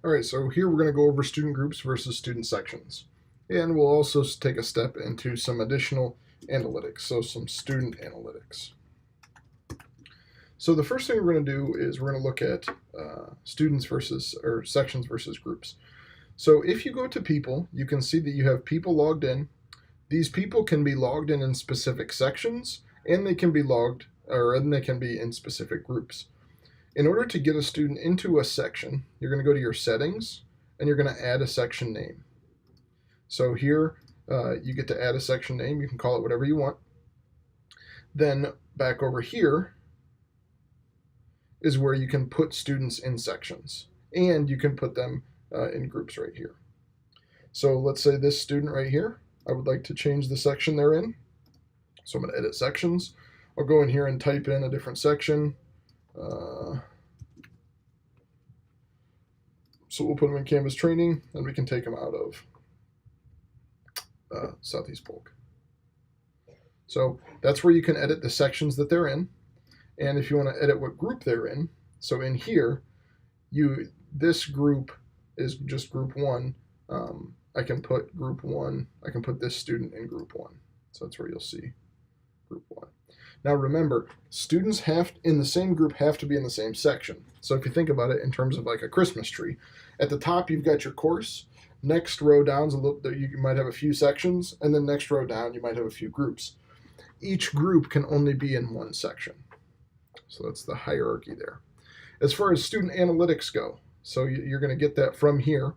All right, so here we're going to go over student groups versus student sections. And we'll also take a step into some additional analytics, so some student analytics. So the first thing we're going to do is we're going to look at students versus, or sections versus groups. So if you go to people, you can see that you have people logged in. These people can be logged in specific sections, and they can be in specific groups. In order to get a student into a section, you're going to go to your settings, and you're going to add a section name. So here, you get to add a section name. You can call it whatever you want. Then back over here is where you can put students in sections, and you can put them in groups right here. So let's say this student right here, I would like to change the section they're in. So I'm going to edit sections. I'll go in here and type in a different section. So we'll put them in Canvas training, and we can take them out of Southeast Polk. So that's where you can edit the sections that they're in. And if you want to edit what group they're in, so in here, this group is just group 1. I can put group 1, I can put this student in group 1. So that's where you'll see group 1. Now remember, students in the same group have to be in the same section. So if you think about it in terms of like a Christmas tree, at the top you've got your course, next row down you might have a few sections, and then next row down you might have a few groups. Each group can only be in one section. So that's the hierarchy there. As far as student analytics go, so you're going to get that from here.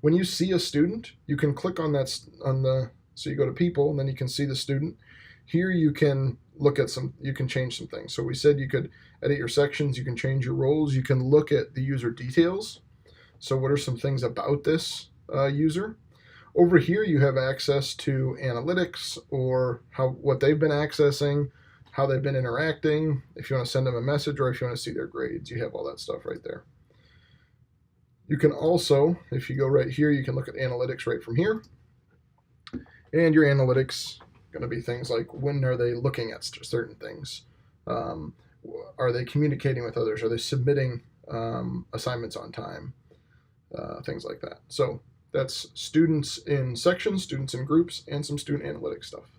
When you see a student, you can click on that so you go to people, and then you can see the student. Here you can you can change some things. So we said you could edit your sections, you can change your roles, you can look at the user details. So what are some things about this user? Over here you have access to analytics, or what they've been accessing, how they've been interacting, if you want to send them a message, or if you want to see their grades. You have all that stuff right there. You can also, if you go right here, you can look at analytics right from here. And your analytics going to be things like, when are they looking at certain things? Are they communicating with others? Are they submitting assignments on time? Things like that. So that's students in sections, students in groups, and some student analytics stuff.